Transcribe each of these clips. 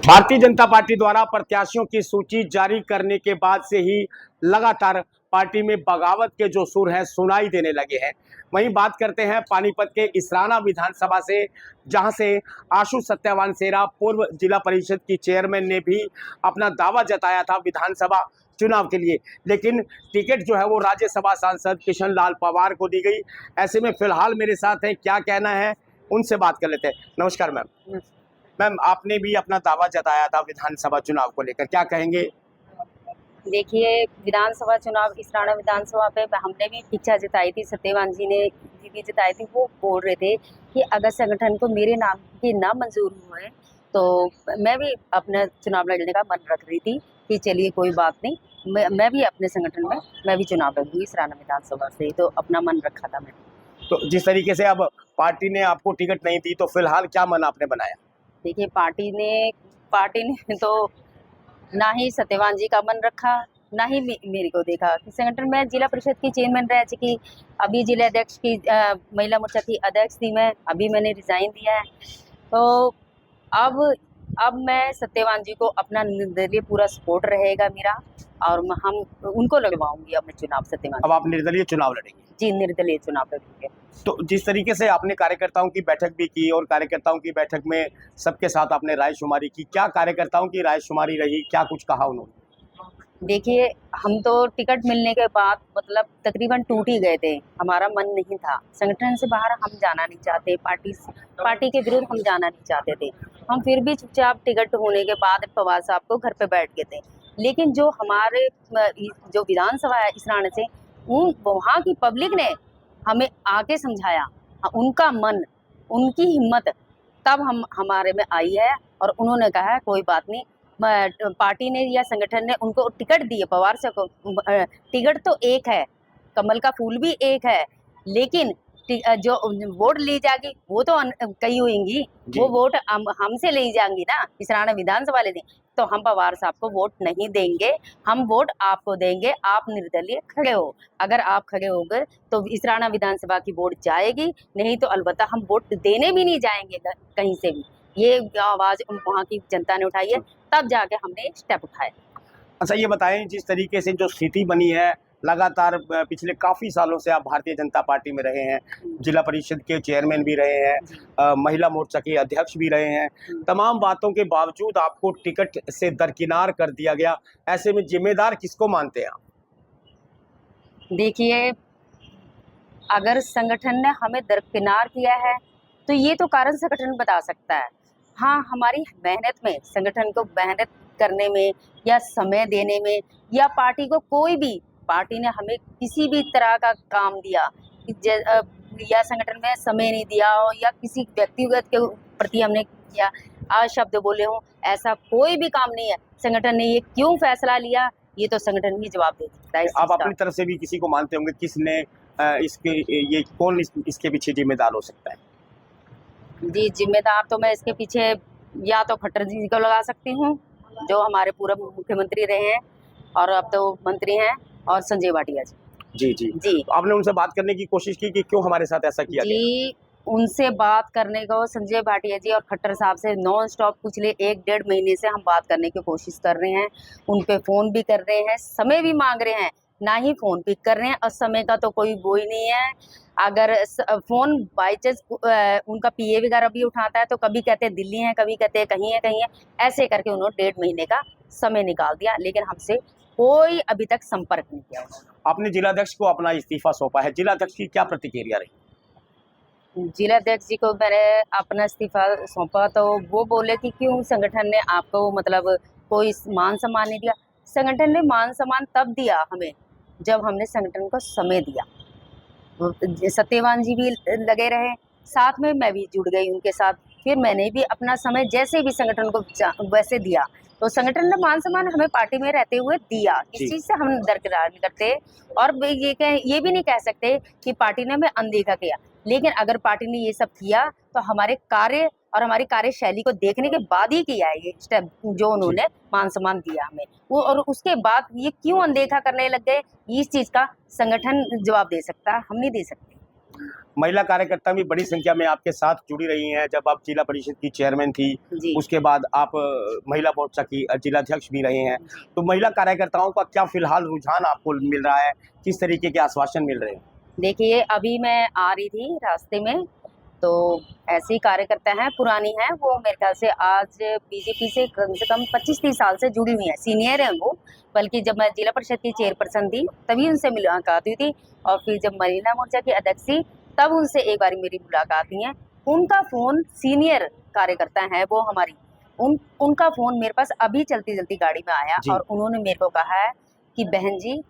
Bharatiya Janata party द्वारा प्रत्याशियों की सूची जारी करने के बाद से ही लगातार पार्टी में बगावत के जो सुर हैं सुनाई देने लगे हैं। वहीं बात करते हैं पानीपत के इसराना विधानसभा से, जहां से आशु सत्यवान सेरा पूर्व जिला परिषद की चेयरमैन ने भी अपना दावा जताया था विधानसभा चुनाव के लिए, लेकिन टिकट जो है वो राज्यसभा सांसद किशन लाल पवार को दी गई। ऐसे में फिलहाल मेरे साथ हैं, क्या कहना है उनसे बात कर लेते हैं। नमस्कार मैम। मैम, आपने भी अपना दावा जताया था विधानसभा चुनाव को लेकर, क्या कहेंगे? देखिए, विधानसभा चुनाव इसराना विधानसभा पे हमने भी इच्छा जताई थी, सत्यवान जी ने भी जताई थी। वो बोल रहे थे कि अगर संगठन को मेरे नाम की ना मंजूर हुए तो मैं भी अपना चुनाव लड़ने का मन रख रही थी कि चलिए कोई बात नहीं, मैं भी अपने संगठन में मैं भी चुनाव लड़ूंगी इसराना विधानसभा से, तो अपना मन रखा था मैंने। तो जिस तरीके से अब पार्टी ने आपको टिकट नहीं दी, तो फिलहाल क्या मन आपने बनाया? देखिए, पार्टी ने तो ना ही सत्यवान जी का मन रखा, ना ही मेरे को देखा कि संगठन में जिला परिषद की चेयरमैन रह चुकी, अभी जिला अध्यक्ष की महिला मोर्चा की अध्यक्ष थी मैं, अभी मैंने रिजाइन दिया है। तो अब मैं सत्यवान जी को अपना निर्दलीय पूरा सपोर्ट रहेगा मेरा, और हम उनको लड़वाऊंगी अब मैं चुनाव सत्यवान। अब आप निर्दलीय चुनाव लड़ेंगे? जी, निर्दलीय चुनाव लड़ेंगे। तो जिस तरीके से आपने कार्यकर्ताओं की बैठक भी की और कार्यकर्ताओं की बैठक में सबके साथ आपने रायशुमारी की, क्या कार्यकर्ताओं की रायशुमारी रही, क्या कुछ कहा उन्होंने? देखिए, हम तो टिकट मिलने के बाद मतलब तकरीबन टूट ही गए थे, हमारा मन नहीं था, संगठन से बाहर हम जाना नहीं चाहते, पार्टी के विरुद्ध हम जाना नहीं चाहते थे। हम फिर भी चुपचाप टिकट होने के बाद पवार साहब को घर पे बैठ गए थे। लेकिन जो हमारे जो विधानसभा है इसराना से, वहाँ की पब्लिक ने हमें आके समझाया, उनका मन, उनकी हिम्मत तब हमारे में आई है, और उन्होंने कहा है कोई बात नहीं, पार्टी ने या संगठन ने उनको टिकट दिए, पवार से को टिकट तो एक है, कमल का फूल भी एक है, लेकिन जो वोट ली जाएगी वो तो कई होंगी, वो वोट हमसे ली जाएंगी ना, इसराना विधानसभा ले दें, तो हम पवार साहब को वोट नहीं देंगे, हम वोट आपको देंगे, आप निर्दलीय खड़े हो। अगर आप खड़े हो गए तो इसराना विधानसभा की वोट जाएगी, नहीं तो अलबत्ता हम वोट देने भी नहीं जाएंगे कहीं से भी। ये आवाज वहाँ की जनता ने उठाई है, तब जाके हमने स्टेप उठाए। अच्छा, ये बताएं, जिस तरीके से जो स्थिति बनी है, लगातार पिछले काफी सालों से आप भारतीय जनता पार्टी में रहे हैं, जिला परिषद के चेयरमैन भी रहे हैं, महिला मोर्चा के अध्यक्ष भी रहे हैं, तमाम बातों के बावजूद आपको टिकट से दरकिनार कर दिया गया। ऐसे में जिम्मेदार किसको मानते हैं आप? देखिए, अगर संगठन ने हमें दरकिनार किया है तो ये तो कारण संगठन बता सकता है। हाँ, हमारी मेहनत में, संगठन को मेहनत करने में या समय देने में, या पार्टी को कोई भी, पार्टी ने हमें किसी भी तरह का काम दिया या संगठन में समय नहीं दिया हो, या किसी व्यक्तिगत के प्रति हमने किया शब्द बोले हो, ऐसा कोई भी काम नहीं है। संगठन ने ये क्यों फैसला लिया, ये तो संगठन ही जवाब दे सकता है। आप अपनी तरफ से भी किसी को मानते होंगे, किसने इसके पीछे जिम्मेदार हो सकता है? जी, जिम्मेदार तो मैं इसके पीछे या तो खट्टर जी को लगा सकती हूँ, जो हमारे पूर्व मुख्यमंत्री रहे हैं और अब तो मंत्री हैं, और संजय भाटिया जी। जी जी जी। तो आपने उनसे बात करने की कोशिश की कि क्यों हमारे साथ ऐसा किया गया? जी, उनसे बात करने को संजय भाटिया जी और खट्टर साहब से नॉन स्टॉप पिछले 1-1.5 महीने से हम बात करने की कोशिश कर रहे हैं। उन पे फ़ोन भी कर रहे हैं, समय भी मांग रहे हैं, ना ही फ़ोन पिक कर रहे हैं, और समय का तो कोई वो ही नहीं है। अगर फ़ोन बाई चांस उनका पीए वगैरह भी उठाता है तो कभी कहते हैं दिल्ली हैं, कभी कहते हैं कहीं है, ऐसे करके उन्होंने 1.5 महीने का समय निकाल दिया, लेकिन हमसे कोई अभी तक संपर्क नहीं किया उन्होंने। आपने जिलाध्यक्ष को अपना इस्तीफा सौंपा है, जिलाध्यक्ष की क्या प्रतिक्रिया रही? जिलाध्यक्ष जी को मैंने अपना इस्तीफा सौंपा तो वो बोले कि क्यों संगठन ने आपको मतलब कोई मान सम्मान नहीं दिया। संगठन ने मान सम्मान तब दिया हमें जब हमने संगठन को समय दिया। सत्यवान जी भी लगे रहे साथ में, मैं भी जुड़ गई उनके साथ, फिर मैंने भी अपना समय जैसे भी संगठन को वैसे दिया, तो संगठन ने मान सम्मान हमें पार्टी में रहते हुए दिया। इस चीज से हम दरकिनार नहीं करते, और ये भी नहीं कह सकते कि पार्टी ने हमें अनदेखा किया, लेकिन अगर पार्टी ने ये सब किया तो हमारे कार्य और हमारी कार्यशैली को देखने के बाद ही किया है ये स्टेप, जो उन्होंने मान सम्मान दिया हमें वो, और उसके बाद ये क्यों अनदेखा करने लग गए, इस चीज का संगठन जवाब दे सकता है, हम नहीं दे सकते। महिला कार्यकर्ता भी बड़ी संख्या में आपके साथ जुड़ी रही हैं। जब आप जिला परिषद की चेयरमैन थी, जी। उसके बाद आप महिला मोर्चा की जिलाध्यक्ष भी रहे हैं। तो महिला कार्यकर्ताओं का क्या फिलहाल रुझान आपको मिल रहा है, किस तरीके के आश्वासन मिल रहे हैं? देखिए, अभी मैं आ रही थी रास्ते में, तो ऐसी कार्यकर्ता हैं, पुरानी हैं, वो मेरे ख्याल से आज बीजेपी से कम 25-30 साल से जुड़ी हुई हैं, सीनियर हैं वो। बल्कि जब मैं जिला परिषद की चेयरपर्सन थी तभी उनसे मुलाकात हुई थी, और फिर जब महिला मोर्चा की अध्यक्ष थी तब उनसे एक बार मेरी मुलाकात हुई है। उनका फ़ोन, सीनियर कार्यकर्ता हैं वो हमारी, उनका फ़ोन मेरे पास अभी चलती गाड़ी में आया, जी। और उन्होंने मेरे को कहा है कि बहन जी,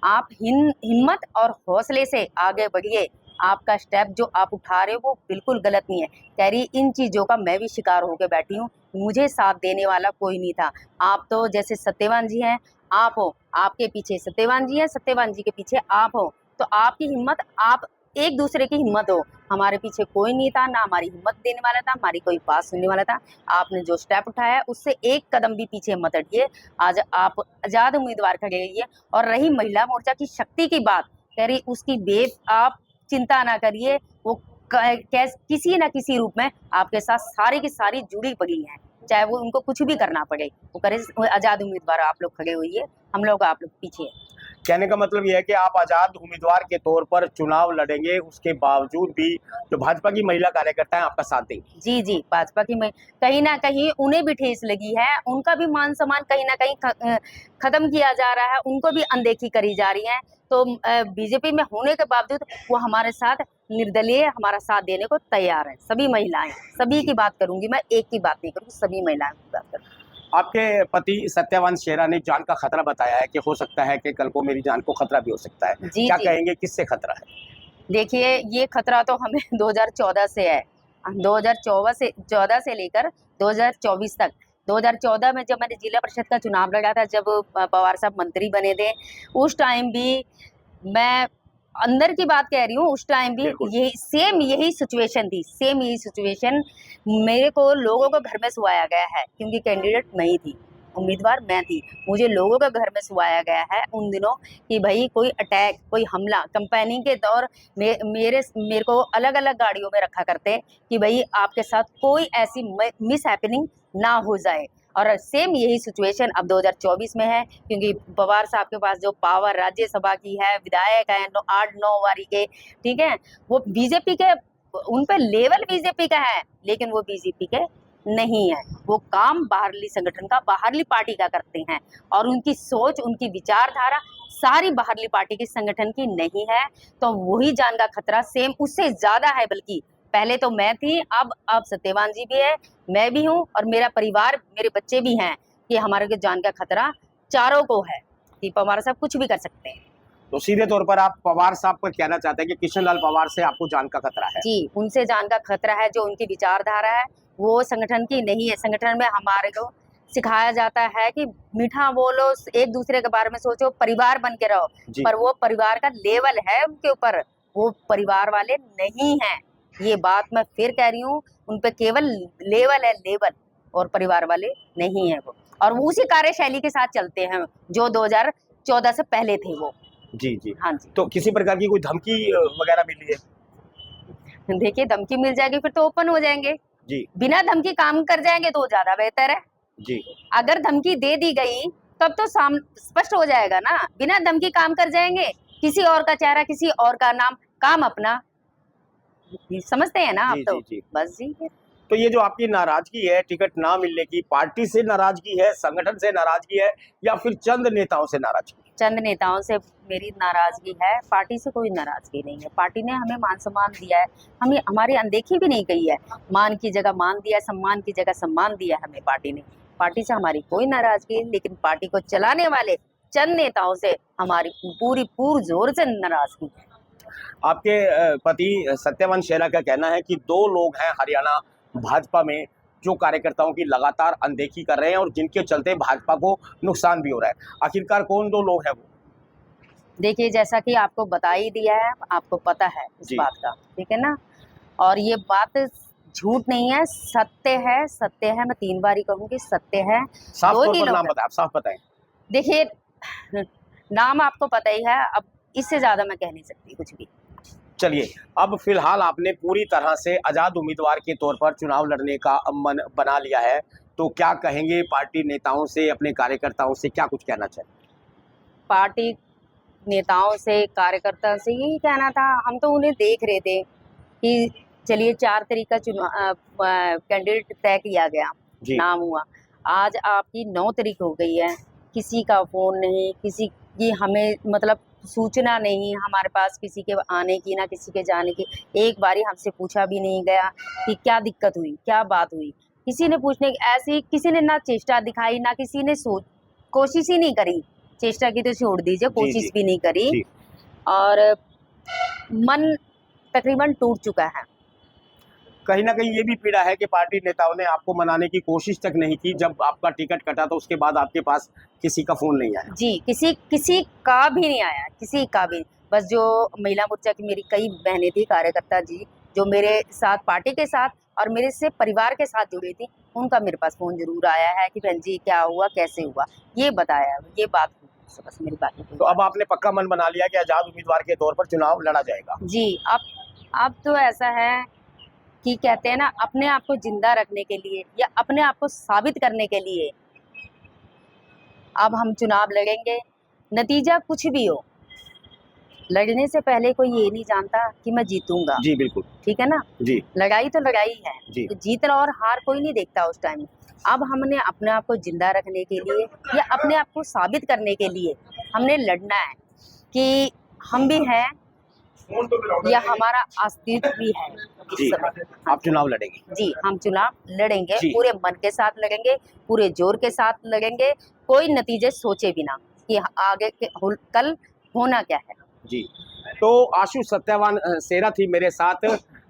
आप हिम्मत और हौसले से आगे बढ़िए, आपका स्टेप जो आप उठा रहे हो वो बिल्कुल गलत नहीं है। कह रही, इन चीज़ों का मैं भी शिकार होकर बैठी हूँ, मुझे साथ देने वाला कोई नहीं था। आप तो जैसे सत्यवान जी हैं, आप हो, आपके पीछे सत्यवान जी हैं, सत्यवान जी के पीछे आप हो, तो आपकी हिम्मत, आप एक दूसरे की हिम्मत हो। हमारे पीछे कोई नहीं था, ना हमारी हिम्मत देने वाला था, हमारी कोई बात सुनने वाला था। आपने जो स्टेप उठाया है उससे एक कदम भी पीछे मत हटिए। आज आप आज़ाद उम्मीदवार खड़े रहिए। और रही महिला मोर्चा की शक्ति की बात, कह रही उसकी आप चिंता ना करिए, वो किसी न किसी रूप में आपके साथ सारी की सारी जुड़ी पड़ी हैं, चाहे वो उनको कुछ भी करना पड़े। वो करे, आज़ाद उम्मीदवार आप लोग खड़े होइए, हम लोग आप लोग पीछे हैं। कहने का मतलब ये है कि आप आजाद उम्मीदवार के तौर पर चुनाव लड़ेंगे, उसके बावजूद भी जो भाजपा की महिला कार्यकर्ता है आपका साथ देंगी। जी, जी, भाजपा की कहीं न कहीं उन्हें भी ठेस लगी है, उनका भी मान-सम्मान कहीं न कहीं खत्म किया जा रहा है, उनको भी अनदेखी करी जा रही है। तो बीजेपी में होने के बावजूद वो हमारे साथ निर्दलीय हमारा साथ देने को तैयार है, सभी महिलाएं। सभी की बात करूंगी मैं, एक की बात नहीं करूंगी, सभी महिलाओं की बात करूंगी। आपके पति सत्यवान शेरा ने जान का खतरा बताया है कि हो सकता है कि कल को मेरी जान को खतरा भी हो सकता है। जी, क्या जी। कहेंगे, किससे खतरा है? देखिए, ये खतरा तो हमें 2014 से है। 2014 से लेकर 2024 तक। 2014 में जब मैंने जिला परिषद का चुनाव लड़ा था, जब पवार साहब मंत्री बने थे, उस टाइम भी मैं अंदर की बात कह रही हूँ, उस टाइम भी बिल्कुल। यही सिचुएशन थी, सेम यही सिचुएशन। मेरे को लोगों को घर में सुलाया गया है, क्योंकि कैंडिडेट नहीं थी, उम्मीदवार मैं थी। मुझे लोगों का घर में सुलाया गया है उन दिनों कि भाई कोई अटैक, कोई हमला, कंपेनिंग के दौर मेरे को अलग-अलग गाड़ियों में रखा करते कि भाई आपके साथ कोई ऐसी मिस हैपनिंग ना हो जाए। और सेम यही सिचुएशन अब 2024 में है, क्योंकि पवार साहब के पास जो पावर राज्यसभा की है, विधायक हैं 8-9 बारी के, ठीक है? वो बीजेपी के, उन पे लेवल बीजेपी का है, लेकिन वो बीजेपी के नहीं है। वो काम बाहरली संगठन का, बाहरली पार्टी का करते हैं, और उनकी सोच, उनकी विचारधारा सारी बाहरली पार्टी की, संगठन की नहीं है। तो वही जान का खतरा सेम उससे ज्यादा है। बल्कि पहले तो मैं थी, अब सत्यवान जी भी है, मैं भी हूँ, और मेरा परिवार, मेरे बच्चे भी हैं, कि हमारे को जान का खतरा चारों को है कि पवार साहब कुछ भी कर सकते हैं। तो सीधे तौर पर आप पवार साहब को कहना चाहते हैं कि कृष्ण लाल पवार से आपको जान का खतरा है? जी, उनसे जान का खतरा है। जो उनकी विचारधारा है वो संगठन की नहीं है। संगठन में हमारे को सिखाया जाता है कि मीठा बोलो, एक दूसरे के बारे में सोचो, परिवार बन के रहो, पर वो परिवार का लेवल है उनके ऊपर, वो परिवार वाले नहीं हैं। ये बात मैं फिर कह रही हूँ, उन पे केवल लेवल है, लेवल, और परिवार वाले नहीं है वो। और वो उसी कार्यशैली के साथ चलते हैं जो 2014 से पहले थे वो। जी, जी। हाँ जी। तो किसी प्रकार की कोई धमकी वगैरह मिली है? देखिए, धमकी मिल जाएगी फिर तो ओपन हो जाएंगे। जी, बिना धमकी काम कर जाएंगे तो ज्यादा बेहतर है। जी। अगर धमकी दे दी गई तब तो स्पष्ट हो जाएगा ना। बिना धमकी काम कर जाएंगे, किसी और का चेहरा, किसी और का नाम, काम अपना। समझते हैं ना आप? जी, तो जी, जी। बस जी। तो ये जो आपकी नाराजगी है टिकट ना मिलने की, पार्टी से नाराजगी है, संगठन से नाराजगी है, या फिर चंद नेताओं से नाराजगी? चंद नेताओं से मेरी नाराजगी है, पार्टी से कोई नाराजगी नहीं है। पार्टी ने हमें मान सम्मान दिया है, हमें हमारी अनदेखी भी नहीं की है। मान की जगह मान दिया, सम्मान की जगह सम्मान दिया हमें पार्टी ने। पार्टी से हमारी कोई नाराजगी नहीं, लेकिन पार्टी को चलाने वाले चंद नेताओं से हमारी पूरी जोर से नाराजगी है। आपके पति सत्यवान शेरा का कहना है कि 2 लोग हैं हरियाणा भाजपा में जो कार्यकर्ताओं की लगातार अनदेखी कर रहे हैं और जिनके चलते भाजपा को नुकसान भी हो रहा है। आखिरकार कौन 2 लोग हैं वो? देखिए, जैसा कि आपको बता ही दिया है, आपको पता है इस जी। बात का, ठीक है ना? और ये बात झूठ नहीं है, सत्य है, सत्य है। मैं 3 बार ही कहूँगी, सत्य है। साफ 2 तौर ही पर लोग नाम हैं। बताएं, आप साफ बताएं। देखिए, नाम आपको पता ही है, अब इससे ज्यादा मैं कह नहीं सकती कुछ भी। चलिए, अब फिलहाल आपने पूरी तरह से आजाद उम्मीदवार के तौर पर चुनाव लड़ने का मन बना लिया है, तो क्या कहेंगे पार्टी नेताओं से, अपने कार्यकर्ताओं से, क्या कुछ कहना चाहिए? पार्टी नेताओं से, कार्यकर्ता से यही कहना था। हम तो उन्हें देख रहे थे कि चलिए 4 तारीख का चुनाव कैंडिडेट तय किया गया, जी। नाम हुआ। आज आपकी 9 तारीख हो गई है, किसी का फ़ोन नहीं, किसी की हमें मतलब सूचना नहीं हमारे पास, किसी के आने की ना किसी के जाने की। एक बारी हमसे पूछा भी नहीं गया कि क्या दिक्कत हुई, क्या बात हुई। किसी ने पूछने ऐसी किसी ने ना चेष्टा दिखाई, ना किसी ने कोशिश ही नहीं करी। चेष्टा की तो छोड़ दीजिए, जी, कोशिश जी। भी नहीं करी जी। और मन तकरीबन टूट चुका है। कहीं न कहीं ये भी पीड़ा है कि पार्टी नेताओं ने आपको मनाने की कोशिश तक नहीं की। जब आपका टिकट कटा तो उसके बाद आपके पास किसी का फ़ोन नहीं आया। जी, किसी का भी नहीं आया, किसी का भी। बस जो महिला मोर्चा की मेरी कई बहनें थी, कार्यकर्ता जी, जो मेरे साथ पार्टी के साथ और मेरे से परिवार के साथ जुड़ी थी, उनका मेरे पास फ़ोन ज़रूर आया है कि बहन जी क्या हुआ, कैसे हुआ? ये बताया, ये बात हुई। बस मेरी बात हुई। तो अब आपने पक्का मन बना लिया कि आजाद उम्मीदवार के तौर पर चुनाव लड़ा जाएगा। जी, अब तो ऐसा है कि कहते हैं ना, अपने आप को जिंदा रखने के लिए या अपने आप को साबित करने के लिए अब हम चुनाव लड़ेंगे। नतीजा कुछ भी हो, लड़ने से पहले कोई ये नहीं जानता कि मैं जीतूंगा। जी, बिल्कुल। ठीक है ना? जी। लड़ाई तो लड़ाई है, जी। तो जीत और हार कोई नहीं देखता उस टाइम। अब हमने अपने आप को जिंदा रखने के लिए या अपने आप को साबित करने के लिए हमने लड़ना है कि हम भी हैं या हमारा अस्तित्व भी है। जी, आप चुनाव लड़ेंगे। जी, हम चुनाव लड़ेंगे, जी। पूरे मन के साथ लड़ेंगे, पूरे जोर के साथ लड़ेंगे, कोई नतीजे सोचे बिना कि आगे कल होना क्या है। जी, तो आशु सत्यवान सेरा थी मेरे साथ,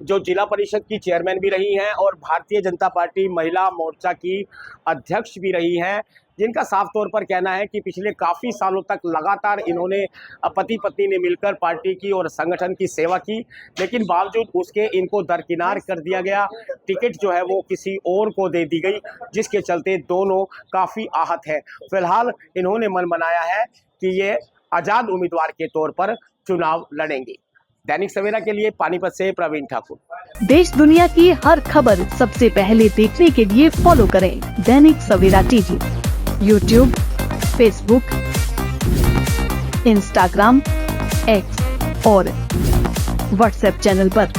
जो जिला परिषद की चेयरमैन भी रही हैं और भारतीय जनता पार्टी महिला मोर्चा की अध्यक्ष भी रही हैं, जिनका साफ तौर पर कहना है कि पिछले काफ़ी सालों तक लगातार इन्होंने पति पत्नी ने मिलकर पार्टी की और संगठन की सेवा की, लेकिन बावजूद उसके इनको दरकिनार कर दिया गया। टिकट जो है वो किसी और को दे दी गई, जिसके चलते दोनों काफ़ी आहत हैं। फिलहाल इन्होंने मन बनाया है कि ये आजाद उम्मीदवार के तौर पर चुनाव लड़ेंगे। दैनिक सवेरा के लिए पानीपत से प्रवीण ठाकुर। देश दुनिया की हर खबर सबसे पहले देखने के लिए फॉलो करें Dainik Savera TV, YouTube, Facebook, Instagram, X और व्हाट्सएप चैनल पर।